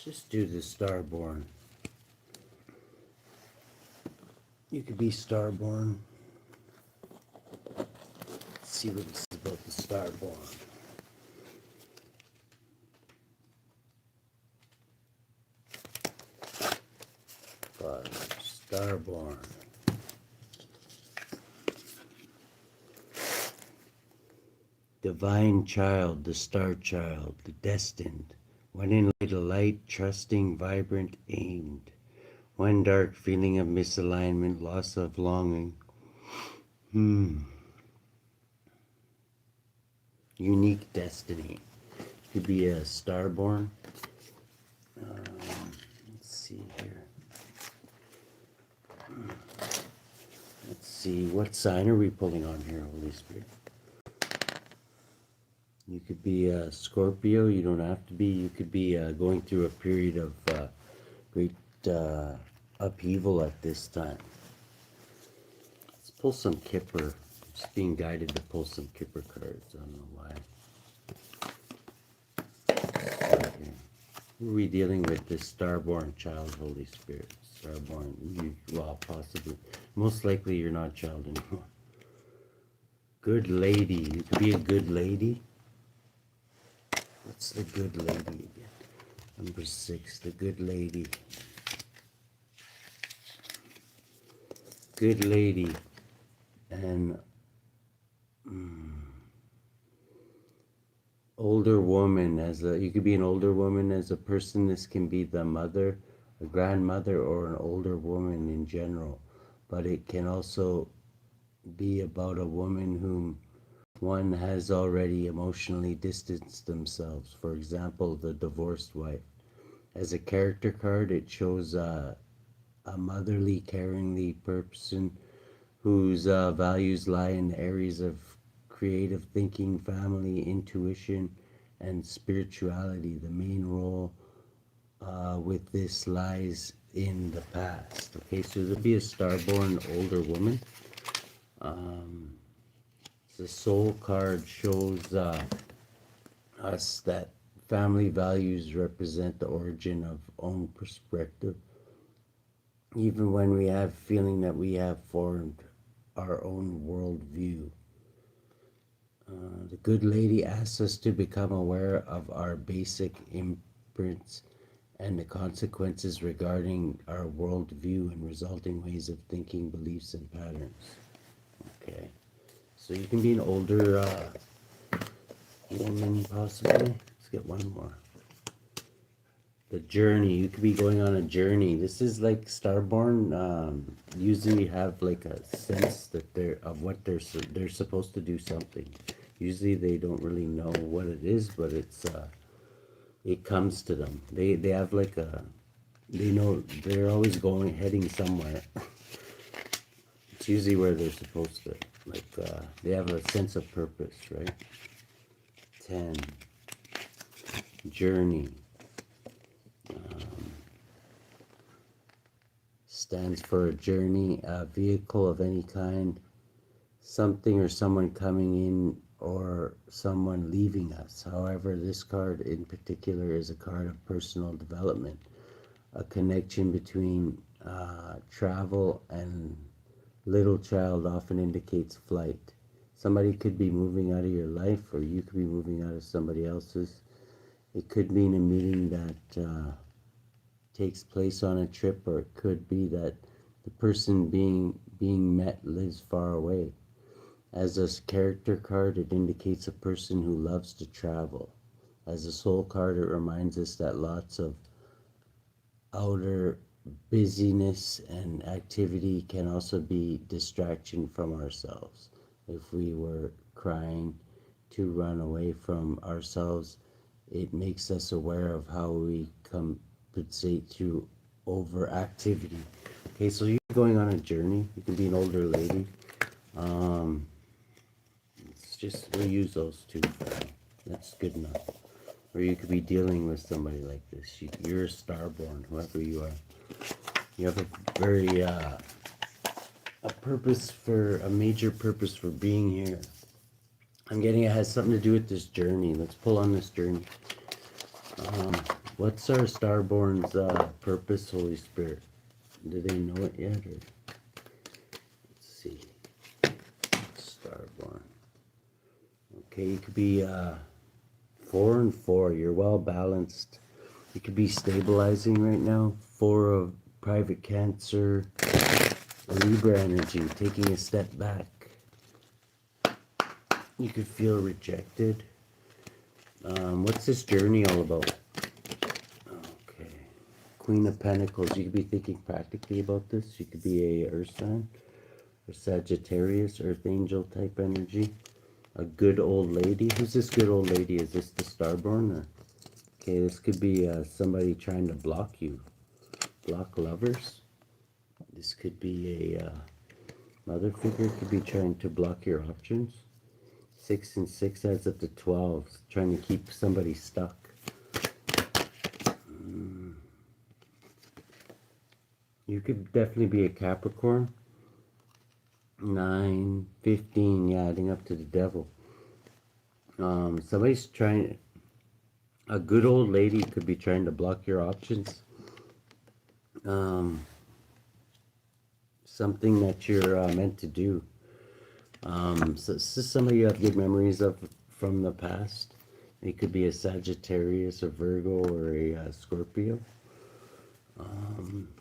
just do the Starborn. You could be Starborn. Let's see what this is about the Starborn. Starborn. Divine child, the star child, the destined. When in light, trusting, vibrant, aimed. One dark feeling of misalignment, loss of longing. Unique destiny. Could be a Starborn. Let's see here. Let's see, what sign are we pulling on here, Holy Spirit? You could be a Scorpio, you don't have to be. You could be going through a period of great upheaval at this time. Let's pull some Kipper. I'm just being guided to pull some Kipper cards. I don't know why. Okay. Who are we dealing with? This Starborn child, Holy Spirit. Starborn. Well, possibly. Most likely you're not a child anymore. Good lady. You could be a good lady. What's the good lady again? Number 6, the good lady. Good lady. And older woman. You could be an older woman as a person. This can be the mother, a grandmother, or an older woman in general. But it can also be about a woman whom one has already emotionally distanced themselves. For example, the divorced wife. As a character card, it shows a motherly, caringly person whose values lie in the areas of creative thinking, family, intuition, and spirituality. The main role with this lies in the past. Okay, so there'll be a Starborn older woman. The soul card shows us that family values represent the origin of own perspective. Even when we have feeling that we have formed our own worldview. The good lady asks us to become aware of our basic imprints and the consequences regarding our worldview and resulting ways of thinking, beliefs, and patterns. Okay. So you can be an older woman, possibly. Let's get one more. The journey. You could be going on a journey. This is like Starborn. Usually have like a sense that they're supposed to do something. Usually they don't really know what it is, but it comes to them. They have like they know they're always heading somewhere. It's usually where they're supposed to. Like, they have a sense of purpose, right? 10. Journey. Stands for a journey, a vehicle of any kind, something or someone coming in or someone leaving us. However, this card in particular is a card of personal development, a connection between travel and little child often indicates flight. Somebody could be moving out of your life, or you could be moving out of somebody else's. It could mean a meeting that takes place on a trip, or it could be that the person being met lives far away. As a character card, it indicates a person who loves to travel. As a soul card, it reminds us that lots of outer busyness and activity can also be distraction from ourselves. If we were trying to run away from ourselves, it makes us aware of how we compensate through overactivity. Okay, so you're going on a journey. You can be an older lady. We'll use those two for now. That's good enough. Or you could be dealing with somebody like this. You're a Starborn, whoever you are. You have a very a major purpose for being here. I'm getting it has something to do with this journey. Let's pull on this journey. What's our Starborn's purpose, Holy Spirit? Do they know it yet? Or? Let's see. Starborn. Okay, you could be 4 and 4. You're well balanced. You could be stabilizing right now. 4 of private Cancer, Libra energy, taking a step back. You could feel rejected. What's this journey all about? Okay. Queen of Pentacles. You could be thinking practically about this. You could be a Earth sign or Sagittarius, Earth Angel type energy. A good old lady. Who's this good old lady? Is this the Starborn? Or? Okay, this could be somebody trying to block you. Block lovers. This could be a mother figure. Could be trying to block your options. 6 and 6 adds up to 12. Trying to keep somebody stuck. You could definitely be a Capricorn. 9, 15, yeah, adding up to the devil. Somebody's trying, a good old lady could be trying to block your options. Something that you're meant to do. So this is somebody you have good memories of from the past. It could be a Sagittarius, a Virgo, or a Scorpio.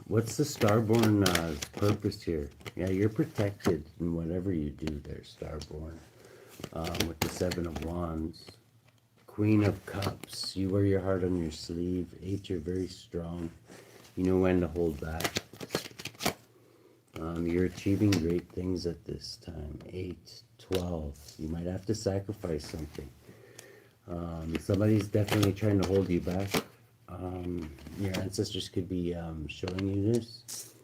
What's the Starborn purpose here? Yeah, you're protected in whatever you do there, Starborn. With the 7 of Wands. Queen of Cups. You wear your heart on your sleeve. 8, you're very strong. You know when to hold back. You're achieving great things at this time. 8, 12. You might have to sacrifice something. Somebody's definitely trying to hold you back. Your ancestors could be showing you this.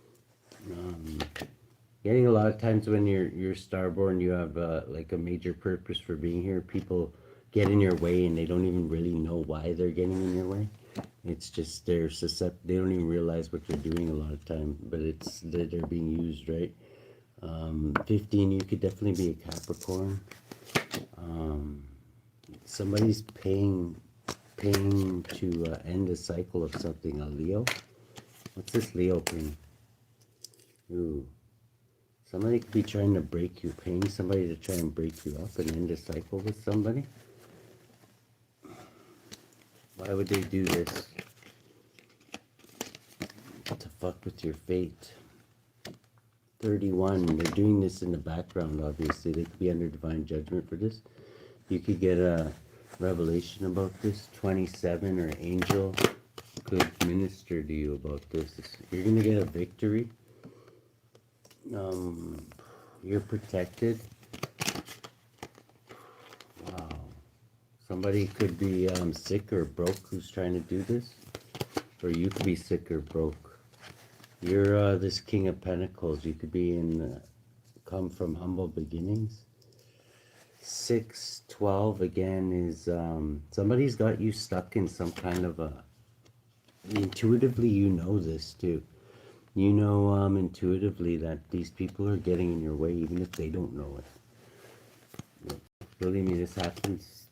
Getting a lot of times when you're Starborn, you have like a major purpose for being here. People get in your way and they don't even really know why they're getting in your way. It's just they don't even realize what you're doing a lot of time, but it's they're being used, right? 15, you could definitely be a Capricorn. Somebody's paying to end a cycle of something. A Leo. What's this Leo paying? Ooh. Somebody could be trying to break you, paying somebody to try and break you up and end a cycle with somebody. Why would they do this? To fuck with your fate. 31, they're doing this in the background, obviously. They could be under divine judgment for this. You could get a revelation about this. 27, or angel could minister to you about this. You're going to get a victory. You're protected. Wow. Somebody could be sick or broke who's trying to do this. Or you could be sick or broke. You're this King of Pentacles. You could be come from humble beginnings. 6, 12 again is somebody's got you stuck in some kind of a, intuitively you know this too. You know intuitively that these people are getting in your way even if they don't know it. Believe me, this happens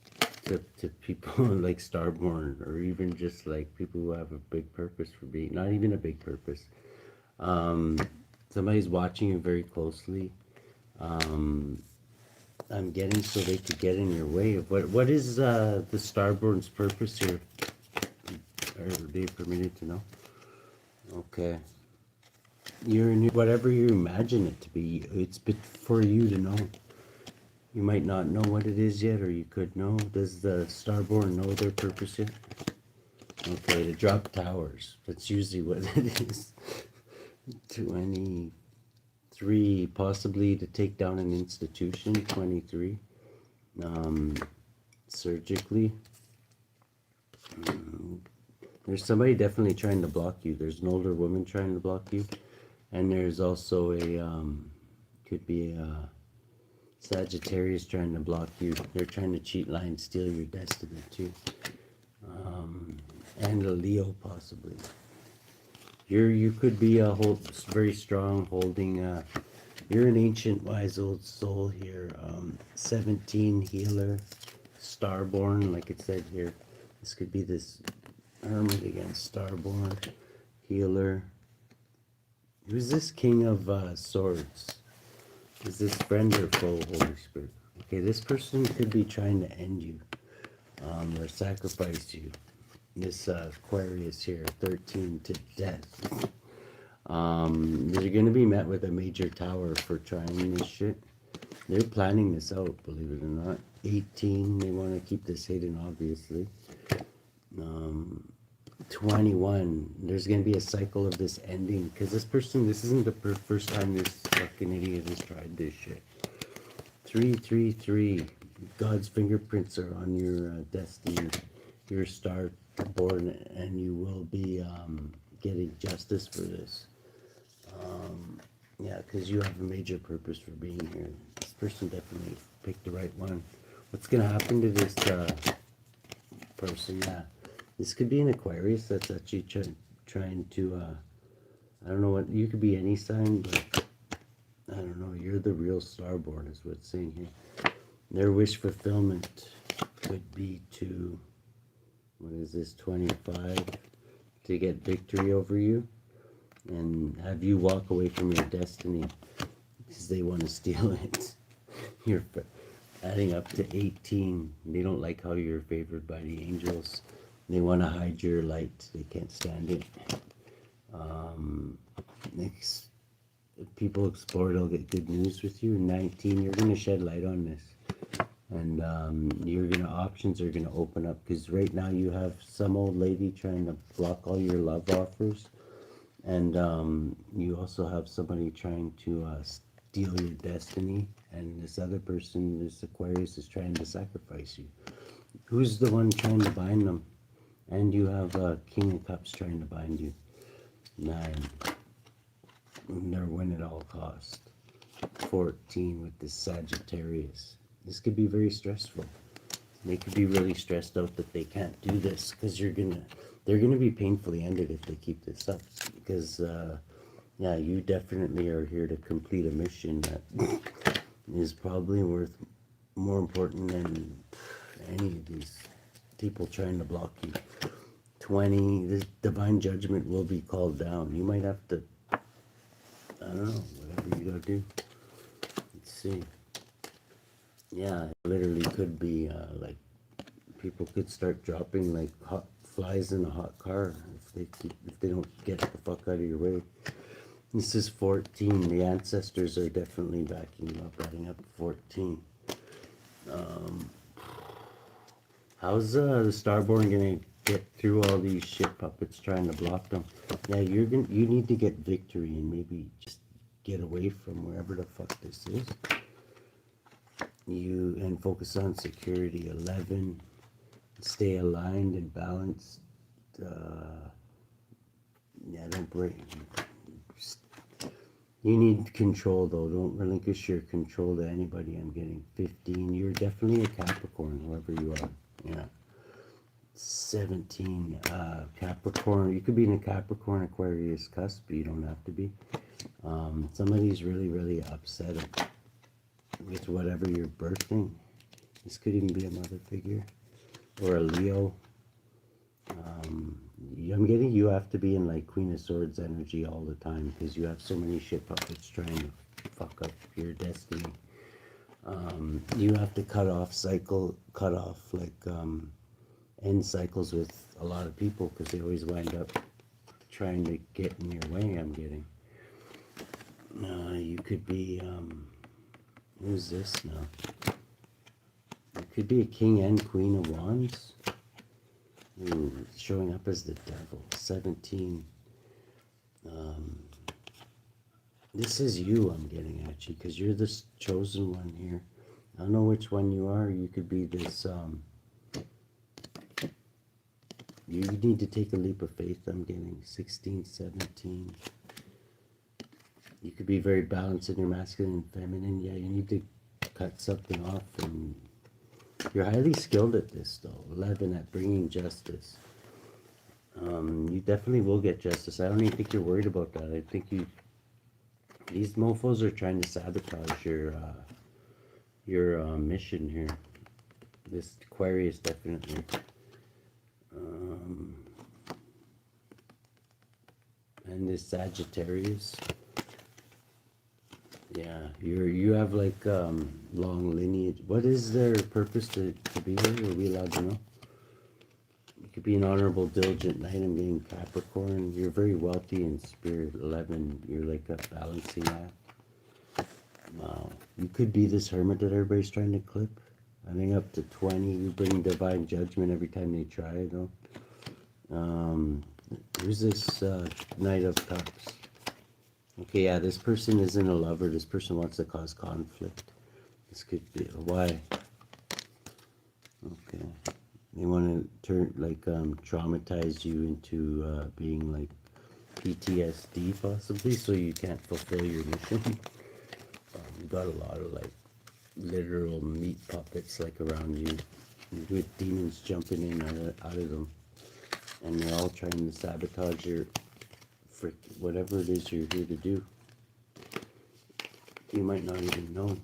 to people like Starborn, or even just like people who have a big purpose for being, not even a big purpose. Somebody's watching you very closely. I'm getting so they could get in your way. What is the Starborn's purpose here? Are they permitted to know? Okay. You're in whatever you imagine it to be. It's for you to know. You might not know what it is yet, or you could know. Does the Starborn know their purpose yet? Okay, to drop towers. That's usually what it is. 23, possibly to take down an institution. 23, surgically. There's somebody definitely trying to block you. There's an older woman trying to block you. And there's also a, could be a Sagittarius trying to block you. They're trying to cheat, lie, and steal your destiny too. And a Leo possibly. You could be a very strong holding, you're an ancient wise old soul here. 17, healer, Starborn, like it said here. This could be this Hermit again, Starborn, Healer. Who's this King of Swords? Is this friend or foe, Holy Spirit? Okay, this person could be trying to end you or sacrifice you. This Aquarius here, 13 to death. They're going to be met with a major tower for trying this shit. They're planning this out, believe it or not. 18, they want to keep this hidden, obviously. 21, there's going to be a cycle of this ending. Because this person, this isn't the first time this fucking idiot has tried this shit. 333, God's fingerprints are on your destiny. You're Starborn, and you will be getting justice for this. Yeah, because you have a major purpose for being here. This person definitely picked the right one. What's going to happen to this person? Yeah, this could be an Aquarius that's actually trying to, I don't know what, you could be any sign, but I don't know, you're the real Starborn is what's saying here. Their wish fulfillment would be to, what is this, 25, to get victory over you and have you walk away from your destiny because they want to steal it. You're adding up to 18. They don't like how you're favored by the angels. They want to hide your light. They can't stand it. Next, if people explore, they'll get good news with you. 19, you're going to shed light on this. And options are going to open up because right now you have some old lady trying to block all your love offers. And you also have somebody trying to steal your destiny. And this other person, this Aquarius, is trying to sacrifice you. Who's the one trying to bind them? And you have King of Cups trying to bind you. 9. Never win at all cost. 14 with this Sagittarius. This could be very stressful. They could be really stressed out that they can't do this because they're gonna be painfully ended if they keep this up. Because yeah, you definitely are here to complete a mission that is probably more important than any of these people trying to block you. 20, this divine judgment will be called down. You might have to, I don't know, whatever you gotta do. Let's see. Yeah, it literally could be like people could start dropping like hot flies in a hot car if they don't get the fuck out of your way. This is 14. The ancestors are definitely backing you up, adding up 14. How's the Starborn gonna get through all these shit puppets trying to block them? Yeah, you need to get victory and maybe just get away from wherever the fuck this is. And focus on security. 11, stay aligned and balanced. Yeah, don't break. You need control though. Don't relinquish your control to anybody. I'm getting 15. You're definitely a Capricorn, whoever you are. Yeah. 17, Capricorn. You could be in a Capricorn Aquarius cusp, but you don't have to be. Somebody's really upset with whatever you're birthing. This could even be a mother figure or a Leo. I'm getting you have to be in like Queen of Swords energy all the time because you have so many shit puppets trying to fuck up your destiny. You have to cut off end cycles with a lot of people because they always wind up trying to get in your way. I'm getting. You could be who's this now? It could be a King and Queen of Wands. Ooh, showing up as the devil. 17. This is you I'm getting at you because you're the chosen one here. I don't know which one you are. You could be this you need to take a leap of faith. I'm getting 16, 17. You could be very balanced in your masculine and feminine. Yeah, you need to cut something off. And you're highly skilled at this, though. 11, at bringing justice. You definitely will get justice. I don't even think you're worried about that. I think these mofos are trying to sabotage your mission here. This Aquarius definitely. And this Sagittarius, yeah, you have like long lineage. What is their purpose to be here? Are we allowed to know? You could be an honorable, diligent knight. I'm getting Capricorn. You're very wealthy in spirit. 11. You're like a balancing act. Wow. You could be this hermit that everybody's trying to clip. I think up to 20. You bring divine judgment every time they try, though. Who's this Knight of Cups? Okay, yeah, this person isn't a lover. This person wants to cause conflict. This could be why. Okay, they want to turn like traumatize you into being like PTSD possibly, so you can't fulfill your mission. You got a lot of like literal meat puppets like around you, with demons jumping in out of them, and they're all trying to sabotage your whatever it is you're here to do. You might not even know.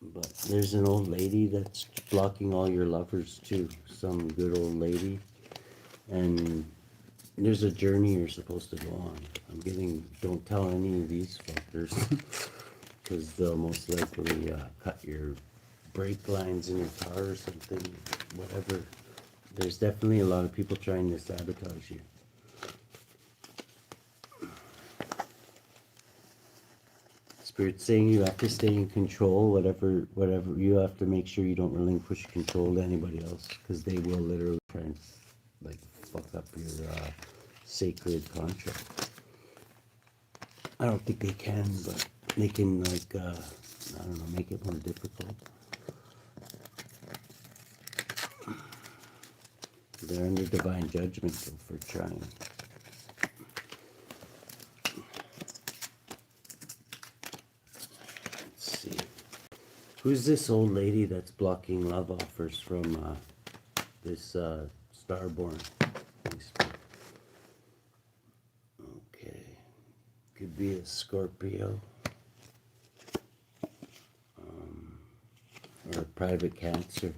But there's an old lady that's blocking all your lovers too. Some good old lady. And there's a journey you're supposed to go on. I'm getting, don't tell any of these fuckers. Because they'll most likely cut your brake lines in your car or something. Whatever. There's definitely a lot of people trying to sabotage you. Spirit's saying you have to stay in control, whatever you have to make sure you don't relinquish control to anybody else, because they will literally try and like fuck up your sacred contract. I don't think they can, but they can like I don't know, make it more difficult. They're under divine judgment though for trying. Who's this old lady that's blocking love offers from this STARBORN? Okay. Could be a Scorpio. Or a private Cancer.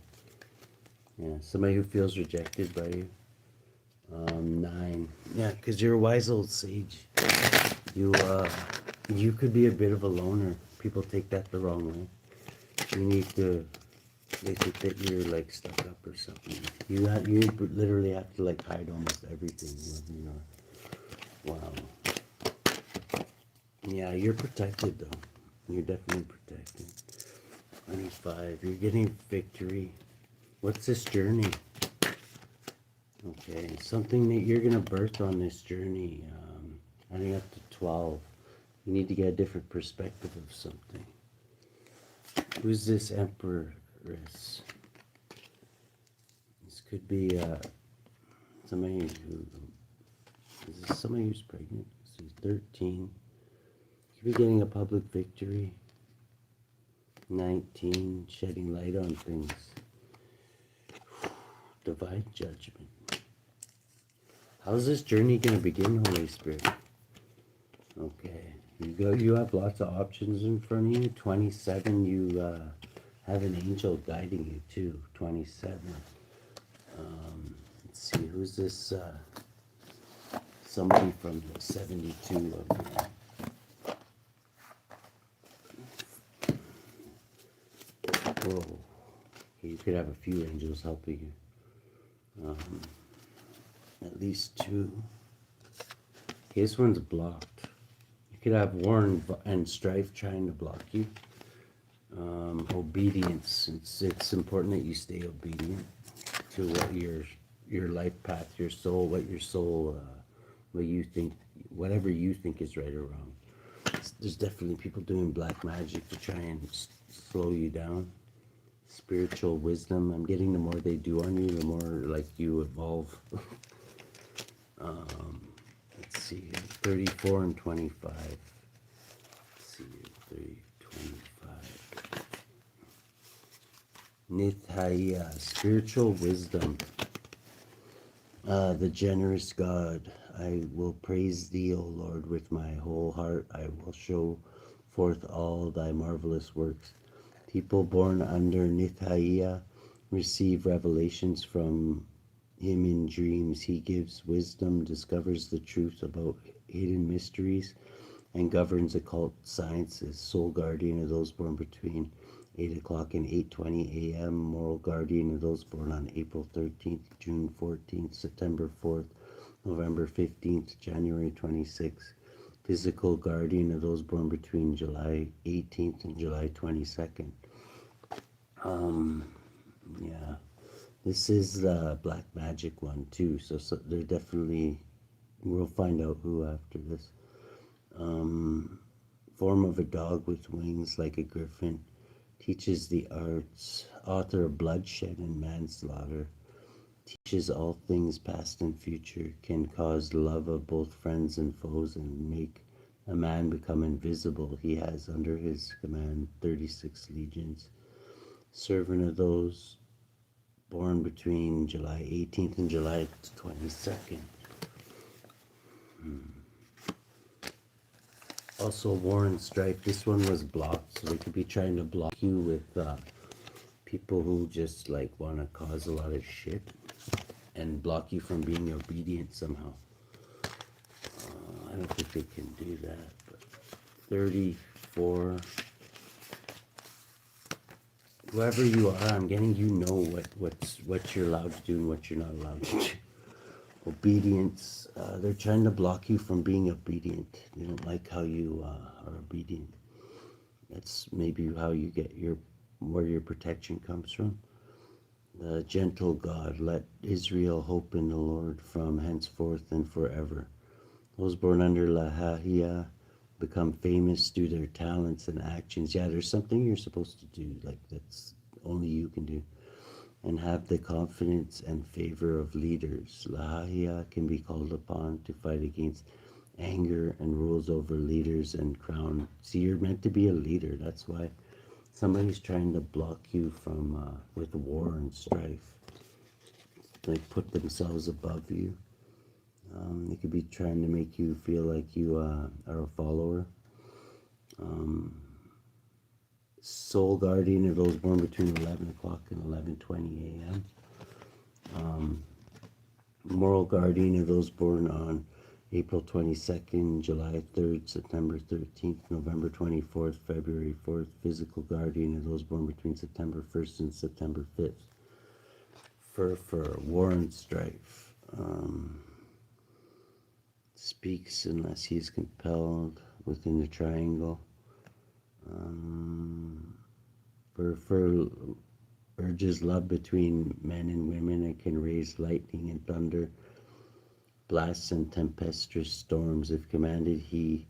Yeah, somebody who feels rejected by you. 9. Yeah, because you're a wise old sage. You could be a bit of a loner. People take that the wrong way. You need to, they think that you're like stuck up or something. You literally have to like hide almost everything, you know. Wow. Yeah, you're protected though. You're definitely protected. 25, you're getting victory. What's this journey? Okay, something that you're gonna birth on this journey. I think up to 12. You need to get a different perspective of something. Who's this Empress? This could be somebody who is this somebody who's pregnant. She's 13. Could be getting a public victory. 19, shedding light on things. Divine judgment. How's this journey gonna begin, Holy Spirit? Okay. You have lots of options in front of you. 27, you have an angel guiding you too. 27. Let's see, who's this? Somebody from the 72 of whoa. You could have a few angels helping you. At least 2. This one's blocked. You could have war and strife trying to block you. Obedience. It's important that you stay obedient to what your life path, your soul, what you think, whatever you think is right or wrong. There's definitely people doing black magic to try and slow you down. Spiritual wisdom. I'm getting the more they do on you, the more like you evolve. Let's see, 34 and 25. Let's see, 30, 25. Nithaya, spiritual wisdom. The generous God, I will praise thee, O Lord, with my whole heart. I will show forth all thy marvelous works. People born under Nithaya receive revelations from him in dreams. He gives wisdom, discovers the truth about hidden mysteries, and governs occult sciences. Soul guardian of those born between 8 o'clock and 8:20 a.m. Moral guardian of those born on April 13th, June 14th, September 4th, November 15th, January 26th. Physical guardian of those born between July 18th and July 22nd. Yeah. This is the black magic one too, so they're definitely, we'll find out who after this. Form of a dog with wings like a griffin, teaches the arts, author of bloodshed and manslaughter, teaches all things past and future, can cause love of both friends and foes and make a man become invisible. He has under his command 36 legions. Servant of those born between July 18th and July 22nd. Also, war and strife. This one was blocked, so they could be trying to block you with people who just like want to cause a lot of shit and block you from being obedient somehow. I don't think they can do that. But 34. Whoever you are, I'm getting what you're allowed to do and what you're not allowed to do. Obedience. They're trying to block you from being obedient. They don't like how you are obedient. That's maybe how you get where your protection comes from. The gentle God, let Israel hope in the Lord from henceforth and forever. Those born under Lahahia become famous through their talents and actions. Yeah, there's something you're supposed to do, like that's only you can do. And have the confidence and favor of leaders. Lahahia can be called upon to fight against anger and rules over leaders and crown. See, you're meant to be a leader. That's why somebody's trying to block you from with war and strife. They put themselves above you. They could be trying to make you feel like you are a follower. Soul guardian of those born between 11 o'clock and 11:20 a.m. Moral guardian of those born on April 22nd, July 3rd, September 13th, November 24th, February 4th. Physical guardian of those born between September 1st and September 5th. For war and strife. Speaks unless he is compelled within the triangle. For urges love between men and women and can raise lightning and thunder, blasts and tempestuous storms. If commanded, he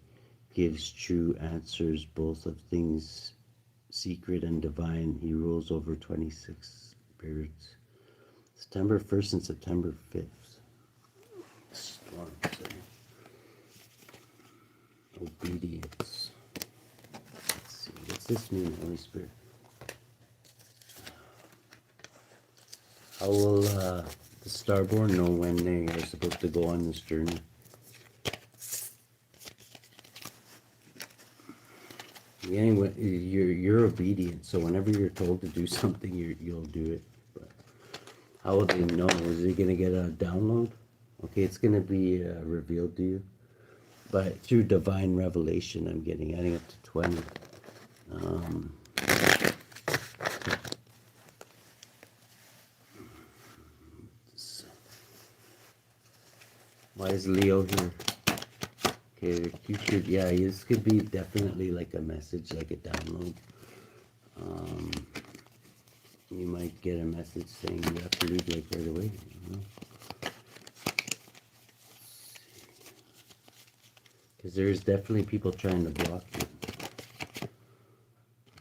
gives true answers, both of things secret and divine. He rules over 26 spirits. September 1st and September 5th. Storm, obedience. Let's see, what's this mean, Holy Spirit? How will the Starborn know when they are supposed to go on this journey? Anyway, you're obedient, so whenever you're told to do something, you'll do it. But how will they know? Is it gonna get a download? Okay, it's gonna be revealed to you, but through divine revelation, I'm adding up to 20. Why is Leo here? Okay, the future, yeah, this could be definitely like a message, like a download. You might get a message saying you have to leave like right away. Because there's definitely people trying to block you.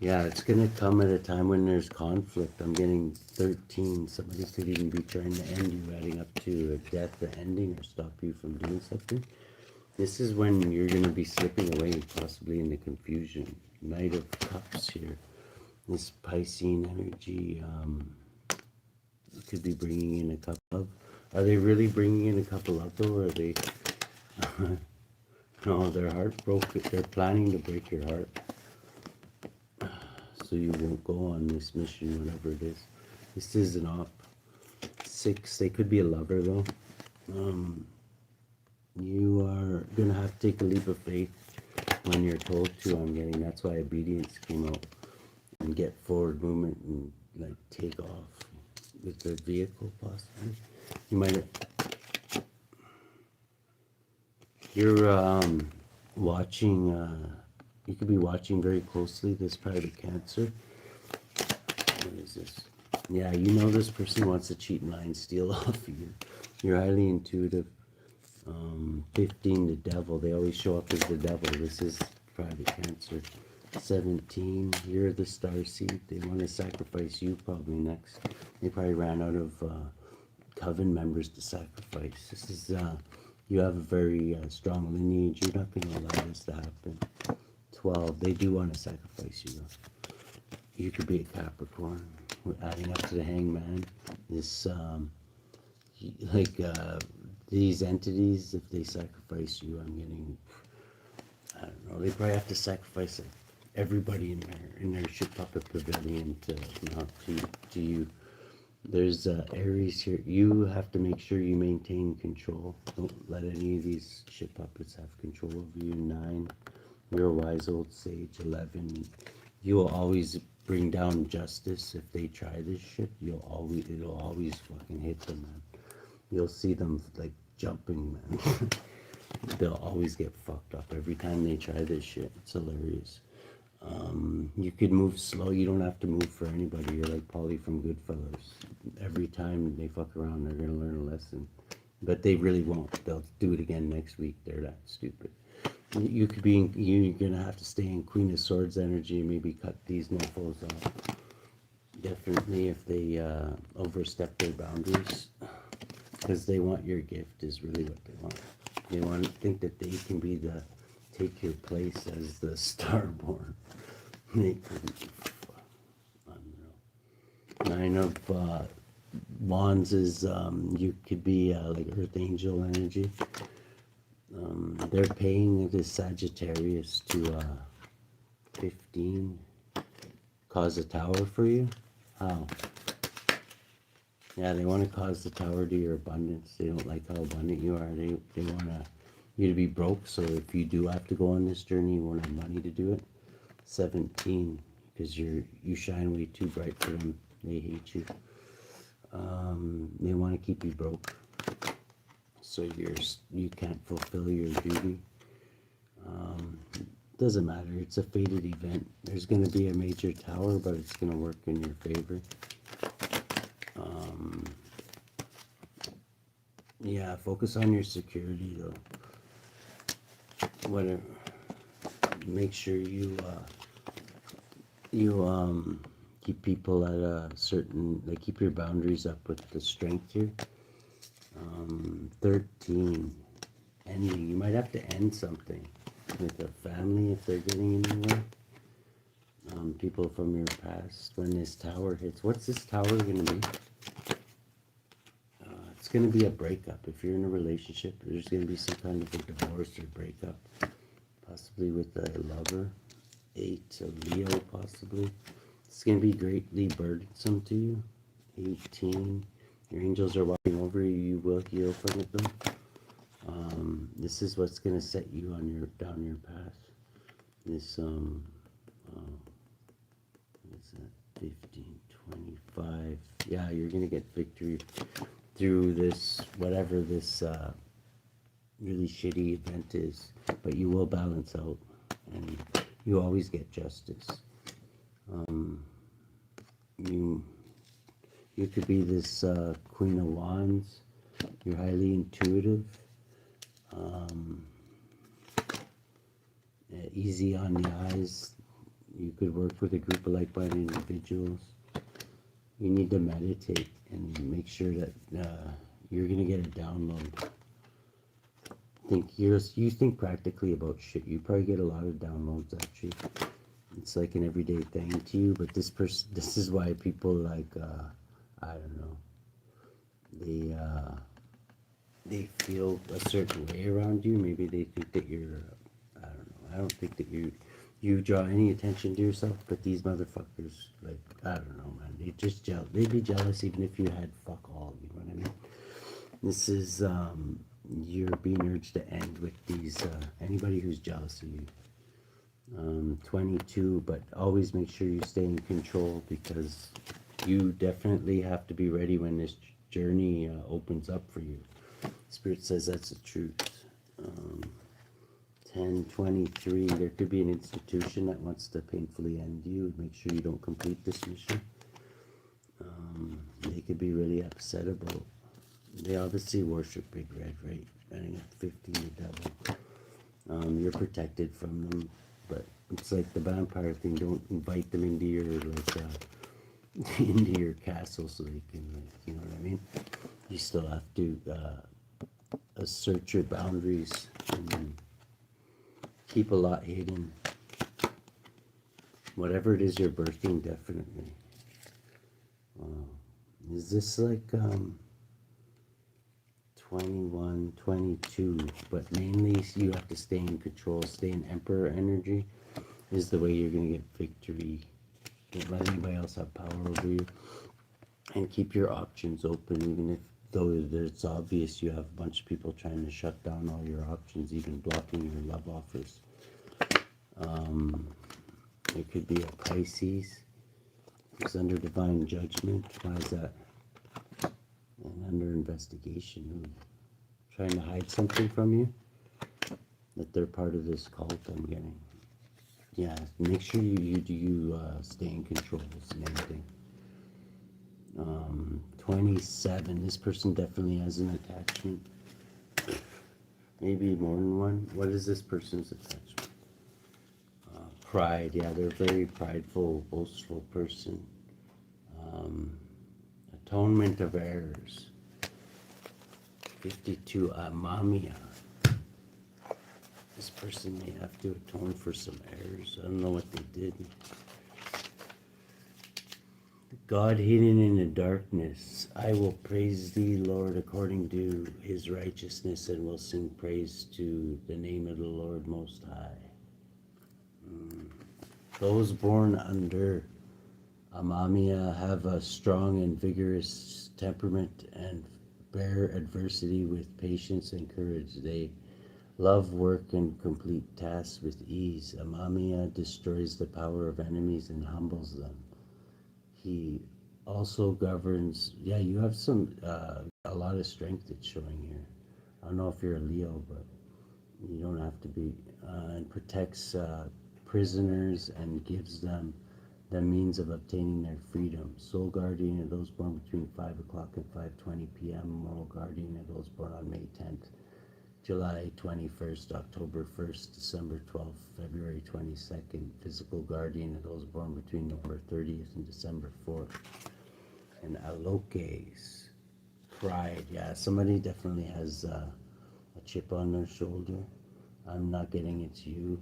Yeah, it's going to come at a time when there's conflict. I'm getting 13. Somebody could even be trying to end you, adding up to a death, the ending, or stop you from doing something. This is when you're going to be slipping away, possibly into confusion. Knight of Cups here. This Piscean energy could be bringing in a couple of. Are they really bringing in a couple of, though, or are they... No, they're heartbroken. They're planning to break your heart. So you won't go on this mission, whatever it is. This is an op. 6, they could be a lover though. You are gonna have to take a leap of faith when you're told to. I'm getting, that's why obedience came out, and get forward movement and like take off with the vehicle possibly. You might, you're watching, you could be watching very closely this private Cancer. What is this? Yeah, you know this person wants to cheat, lie, and steal off you. You're highly intuitive. 15, the devil. They always show up as the devil. This is private Cancer. 17, you're the star seed. They want to sacrifice you probably next. They probably ran out of coven members to sacrifice. This is, you have a very strong lineage. You're not going to allow this to happen. 12, they do want to sacrifice you though. You could be a Capricorn. We're adding up to the Hangman. This, these entities, if they sacrifice you, I'm getting, I don't know, they probably have to sacrifice everybody in their ship puppet pavilion to not to you. There's Aries here. You have to make sure you maintain control. Don't let any of these ship puppets have control over you. 9, you're a wise old sage. 11, you will always bring down justice. If they try this shit, it'll always fucking hit them, man. You'll see them like jumping, man. They'll always get fucked up every time they try this shit. It's hilarious. You could move slow. You don't have to move for anybody. You're like Polly from Goodfellas. Every time they fuck around, they're gonna learn a lesson. But they really won't. They'll do it again next week. They're that stupid. You could be. You're gonna have to stay in Queen of Swords energy and maybe cut these mofos off. Definitely, if they overstep their boundaries, because they want your gift is really what they want. They want to think that they can be the take your place as the Starborn. They couldn't. I don't know. 9 of Wands is you could be like Earth Angel energy. They're paying this Sagittarius to 15 cause a tower for you. How? Yeah, they want to cause the tower to your abundance. They don't like how abundant you are. They want you to be broke, so if you do have to go on this journey, you won't have money to do it. 17, because you shine way too bright for them. They hate you. They want to keep you broke, so you can't fulfill your duty. Doesn't matter. It's a fated event. There's going to be a major tower, but it's going to work in your favor. Yeah, focus on your security though. Whatever. Make sure you keep people at a certain, like keep your boundaries up with the strength here. 13, ending. You might have to end something with a family if they're getting anywhere. People from your past. When this tower hits, what's this tower gonna be? It's going to be a breakup. If you're in a relationship, there's going to be some kind of a divorce or breakup, possibly with a lover. 8, a Leo, possibly. It's going to be greatly burdensome to you. 18, your angels are watching over you. You will heal from it, though. This is what's going to set you on down your path. This what is that? 15, 25. Yeah, you're going to get victory through this, whatever this really shitty event is, but you will balance out, and you always get justice. You could be this Queen of Wands. You're highly intuitive, easy on the eyes. You could work with a group of like-minded individuals. You need to meditate and make sure that you're gonna get a download. You think practically about shit. You probably get a lot of downloads actually. It's like an everyday thing to you, but this is why people like I don't know. They feel a certain way around you. Maybe they think that you're I don't know. I don't think that you draw any attention to yourself, but these motherfuckers, like, I don't know, man, they'd be jealous even if you had fuck all, you This is you're being urged to end with these anybody who's jealous of you. 22, but always make sure you stay in control, because you definitely have to be ready when this journey opens up for you. Spirit says that's the truth. 10, 23, there could be an institution that wants to painfully end you. Make sure you don't complete this mission. They could be really upset about. They obviously worship Big Red, right? Ending at 15, the devil. You're protected from them, but it's like the vampire thing. Don't invite them into your into your castle, so they can, you know what I mean. You still have to assert your boundaries and keep a lot hidden. Whatever it is you're birthing, definitely. Is this like 21, 22? But mainly you have to stay in control, stay in Emperor energy is the way you're going to get victory. Don't let anybody else have power over you. And keep your options open, even if, though it's obvious you have a bunch of people trying to shut down all your options, even blocking your love offers. It could be a Pisces who's under divine judgment. Why is that? And under investigation. Ooh. Trying to hide something from you? That they're part of this cult, I'm getting. Yeah, make sure you stay in control is the main thing. 27, this person definitely has an attachment. Maybe more than one. What is this person's attachment? Pride, yeah, they're a very prideful, boastful person. Atonement of errors. 52, Mamia. This person may have to atone for some errors. I don't know what they did. God hidden in the darkness. I will praise thee, Lord, according to his righteousness, and will sing praise to the name of the Lord Most High. Those born under Amamiya have a strong and vigorous temperament and bear adversity with patience and courage. They love work and complete tasks with ease. Amamiya destroys the power of enemies and humbles them. He also governs. Yeah, you have some a lot of strength it's showing here. I don't know if you're a Leo, but you don't have to be. And protects prisoners and gives them the means of obtaining their freedom. Soul guardian of those born between 5 o'clock and 5:20 p.m. Moral guardian of those born on May 10th, July 21st, October 1st, December 12th, February 22nd. Physical guardian of those born between November 30th and December 4th. And Alokes, pride. Yeah, somebody definitely has a chip on their shoulder. I'm not getting it's you.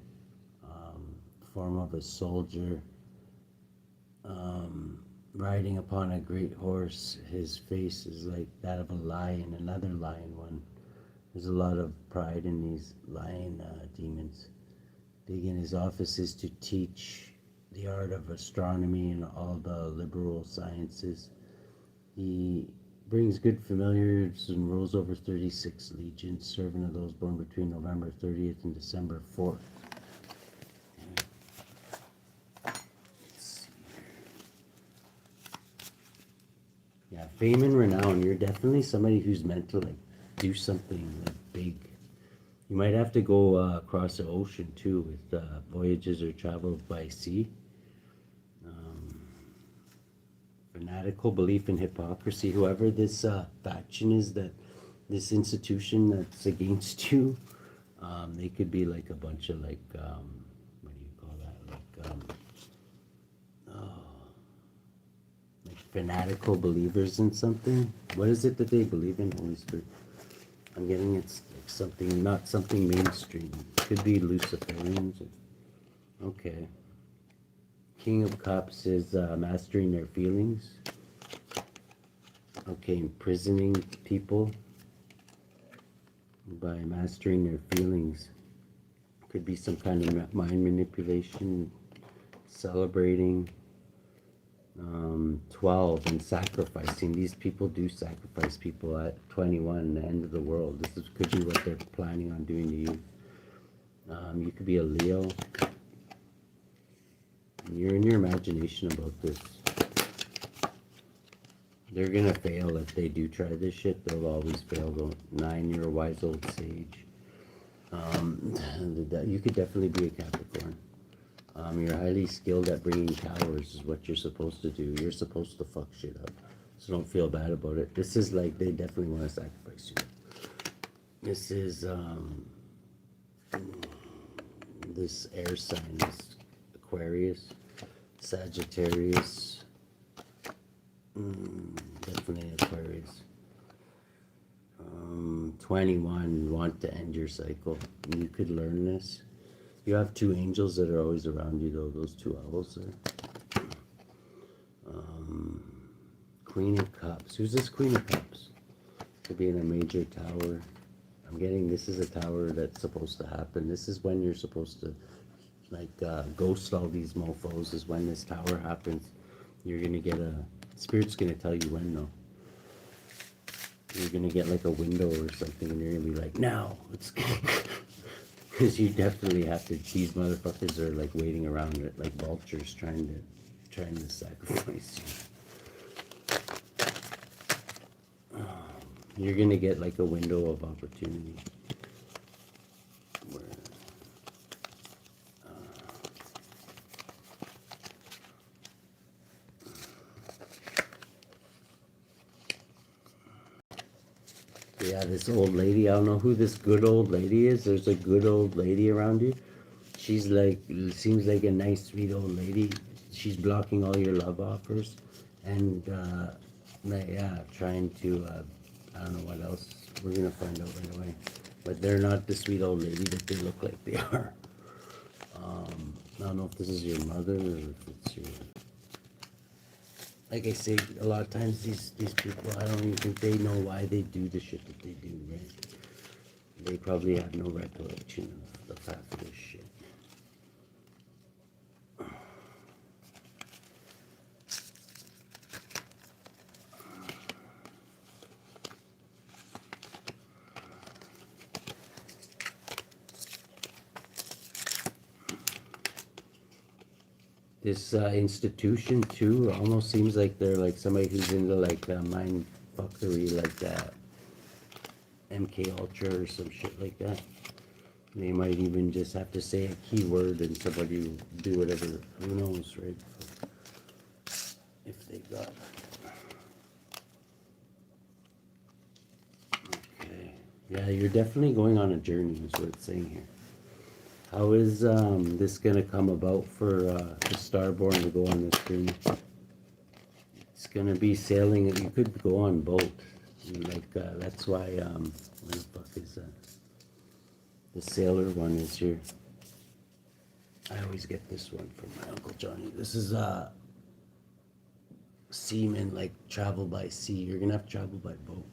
Form of a soldier riding upon a great horse. His face is like that of a lion, another lion one. There's a lot of pride in these lion demons. Big in his office is to teach the art of astronomy and all the liberal sciences. He brings good familiars and rules over 36 legions, servant of those born between November 30th and December 4th. Yeah, fame and renown. You're definitely somebody who's meant to like do something like big. You might have to go across the ocean too with voyages or travel by sea. Fanatical belief in hypocrisy. Whoever this faction is, that this institution that's against you, they could be like a bunch of like what do you call that? Like fanatical believers in something. What is it that they believe in, Holy Spirit? I'm getting it's like something, not something mainstream. Could be Luciferians. Okay. King of Cups is mastering their feelings. Okay, imprisoning people by mastering their feelings. Could be some kind of mind manipulation, celebrating. 12, and sacrificing. These people do sacrifice people at 21, the end of the world. Could be what they're planning on doing to you. You could be a Leo. You're in your imagination about this. They're gonna fail if they do try this shit. They'll always fail. Though. 9, you're a wise old sage. You could definitely be a Capricorn. You're highly skilled at bringing towers is what you're supposed to do. You're supposed to fuck shit up. So don't feel bad about it. This is like, they definitely want to sacrifice you. This is, this air sign is Aquarius, Sagittarius, definitely Aquarius. 21, want to end your cycle. You could learn this. You have 2 angels that are always around you, though, those 2 owls there. Queen of Cups. Who's this Queen of Cups? Could be in a major tower. I'm getting, this is a tower that's supposed to happen. This is when you're supposed to, like, ghost all these mofos, is when this tower happens. You're going to get a, Spirit's going to tell you when, though. You're going to get, like, a window or something, and you're going to be like, now, let's go. Because you definitely have to, these motherfuckers are like waiting around it, like vultures trying to sacrifice you. You're gonna get like a window of opportunity. Where, yeah, this old lady, I don't know who this good old lady is. There's a good old lady around you. She's like, seems like a nice, sweet old lady. She's blocking all your love offers. And, yeah, trying to, I don't know what else. We're going to find out right away. But they're not the sweet old lady that they look like they are. I don't know if this is your mother or if it's your... Like I say, a lot of times these people, I don't even think they know why they do the shit that they do, right? They probably have no recollection of half of this shit. This institution too almost seems like they're like somebody who's into like mind fuckery, like that MK Ultra or some shit like that. They might even just have to say a keyword and somebody will do whatever. Who knows, right? If they got. Okay. Yeah, you're definitely going on a journey, is what it's saying here. How is this gonna come about for the Starborn to go on this journey? It's gonna be sailing. You could go on boat. Like that's why. What the fuck is that? The sailor one is here. I always get this one from my Uncle Johnny. This is seaman, like travel by sea. You're gonna have to travel by boat.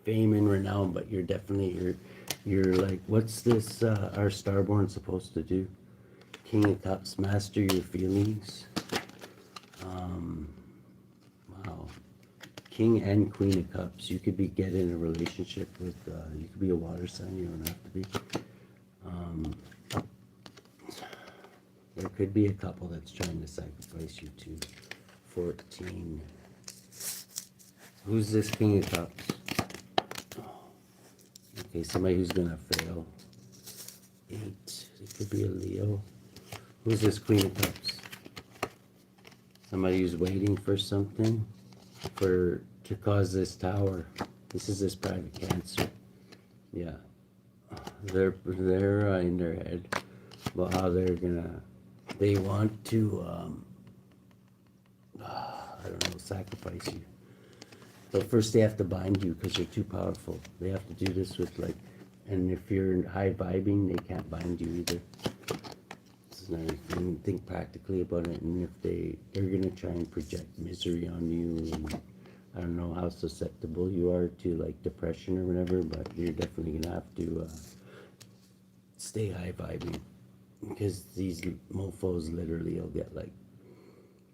Fame and renown, but you're definitely you're like, what's this our Starborn supposed to do? King of Cups, master your feelings. Wow. King and Queen of Cups. You could be getting a relationship with, you could be a water sign, you don't have to be. There could be a couple that's trying to sacrifice you too. 14. Who's this King of Cups? Okay, somebody who's gonna fail. 8. It could be a Leo. Who's this Queen of Cups? Somebody who's waiting for something to cause this tower. This is this private Cancer. Yeah. They're in their head about how they want to I don't know, sacrifice you. But first they have to bind you because you're too powerful. They have to do this with like, and if you're high vibing, they can't bind you either. So now you can think practically about it, and if they're gonna try and project misery on you, and I don't know how susceptible you are to like depression or whatever, but you're definitely gonna have to stay high vibing, because these mofos literally will get like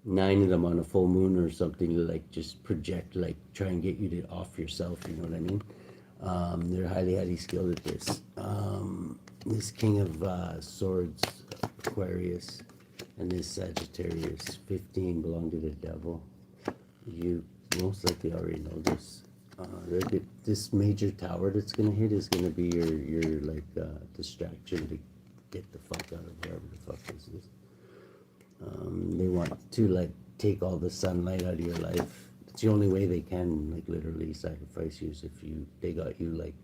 9 of them on a full moon or something to like just project, like try and get you to off yourself, you know what I mean? They're highly skilled at this. This King of Swords, Aquarius, and this Sagittarius, 15, belong to the devil. You most likely already know this. This major tower that's gonna hit is gonna be your like distraction to get the fuck out of wherever the fuck this is. They want to like take all the sunlight out of your life. It's the only way they can like literally sacrifice you is if they got you like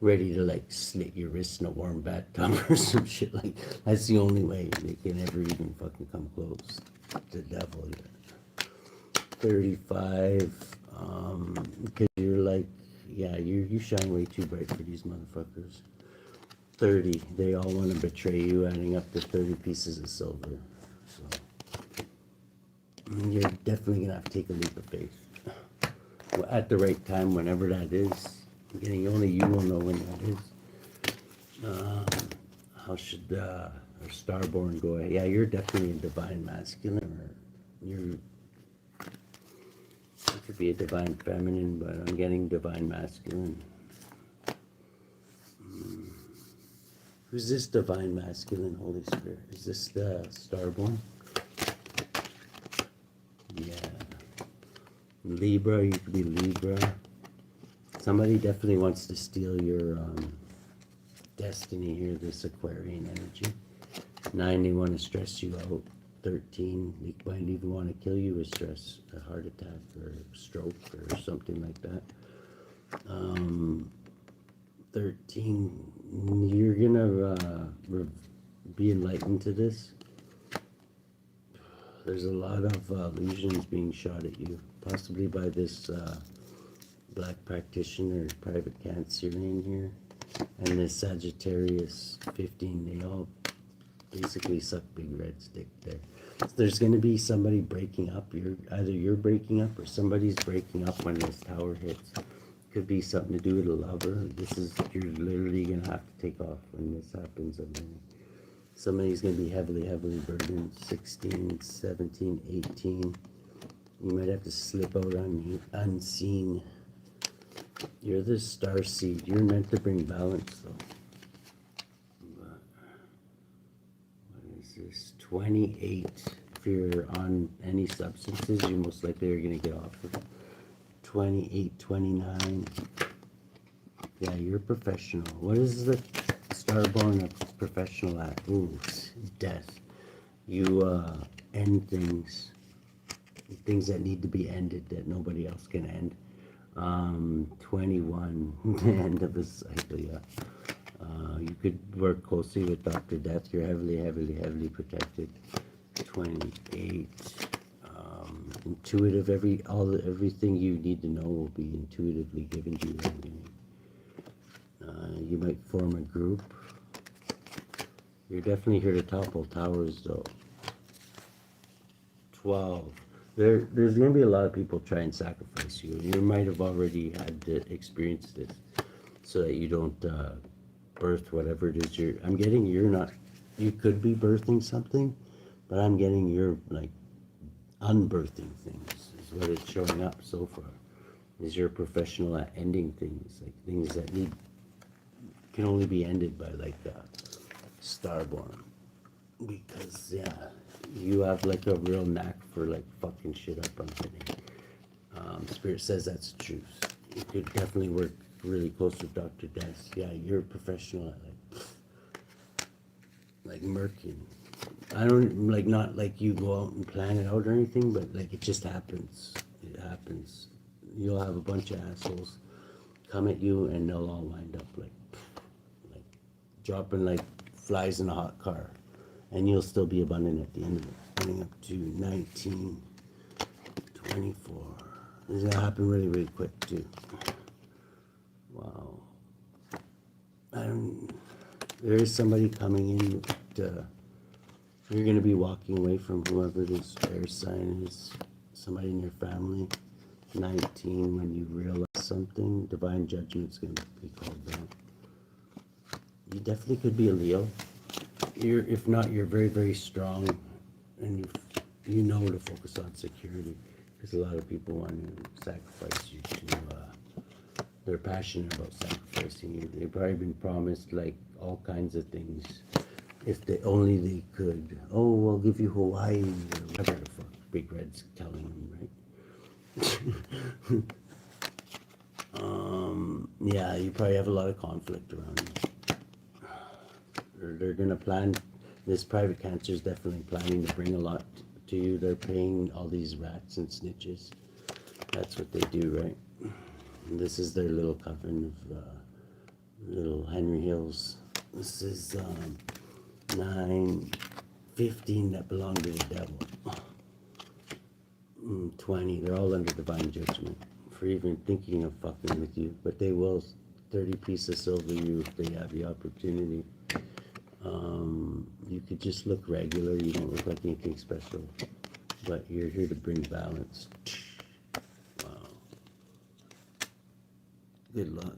ready to like slit your wrist in a warm bathtub or some shit. Like that's the only way they can ever even fucking come close to the devil. 35, because you're like, yeah, you shine way too bright for these motherfuckers. 30, they all want to betray you, adding up to 30 pieces of silver. So you're definitely gonna have to take a leap of faith. Well, at the right time, whenever that is. Again, only you will know when that is. How should our Starborn go? Yeah, you're definitely a divine masculine, or you could be a divine feminine, but I'm getting divine masculine. Who's this divine masculine Holy Spirit? Is this the Starborn? Yeah. Libra, you could be Libra. Somebody definitely wants to steal your destiny here, this Aquarian energy. 9, they want to stress you out. 13, they might even want to kill you with stress, a heart attack or stroke or something like that. 13, you're gonna be enlightened to this. There's a lot of illusions being shot at you, possibly by this black practitioner, private Cancerian here, and this Sagittarius 15. They all basically suck big red stick there. So there's going to be somebody breaking up. Either you're breaking up or somebody's breaking up when this tower hits. Could be something to do with a lover. You're literally going to have to take off when this happens. I mean, somebody's going to be heavily burdened. 16, 17, 18. You might have to slip out unseen. You're the star seed. You're meant to bring balance, though. But what is this? 28. If you're on any substances, you most likely are going to get off of it. 28, 29. Yeah, you're professional. What is the Starborn a professional at? Ooh, death. You end things that need to be ended that nobody else can end. 21, the end of a cycle, yeah. You could work closely with Dr. Death. You're heavily protected. 28. Intuitive, everything you need to know will be intuitively given to you. You might form a group. You're definitely here to topple towers, though. 12. There's going to be a lot of people try and sacrifice you. You might have already had to experience this, so that you don't birth whatever it is I'm getting. You could be birthing something, but I'm getting you're like unbirthing things is what it's showing up so far. Is you're professional at ending things, like things that can only be ended by like Starborn, because yeah, you have like a real knack for like fucking shit up. I'm kidding. Spirit says that's the truth. You could definitely work really close with Dr. Death. Yeah, you're a professional at like murking. I don't like, not like you go out and plan it out or anything, but like it just happens. It happens. You'll have a bunch of assholes come at you, and they'll all wind up like dropping like flies in a hot car, and you'll still be abundant at the end of it. Running up to 19, 24. This is gonna happen really quick too. Wow. There is somebody coming in. You're going to be walking away from whoever this air sign is. Somebody in your family. 19, when you realize something, divine judgment's going to be called down. You definitely could be a Leo. If not, you're very strong, and you know to focus on security, because a lot of people want to sacrifice you to, they're passionate about sacrificing you. They've probably been promised like all kinds of things. If they only they could. Oh, we'll give you Hawaii or whatever the fuck Big Red's telling them, right? Yeah, you probably have a lot of conflict around you. They're gonna plan. This private cancer is definitely planning to bring a lot to you. They're paying all these rats and snitches. That's what they do, right? And this is their little coven of little Henry Hills. This is 9, 15 that belong to the devil. 20, they're all under divine judgment for even thinking of fucking with you. But they will 30 pieces of silver you if they have the opportunity. You could just look regular, you don't look like anything special. But you're here to bring balance. Wow. Good luck.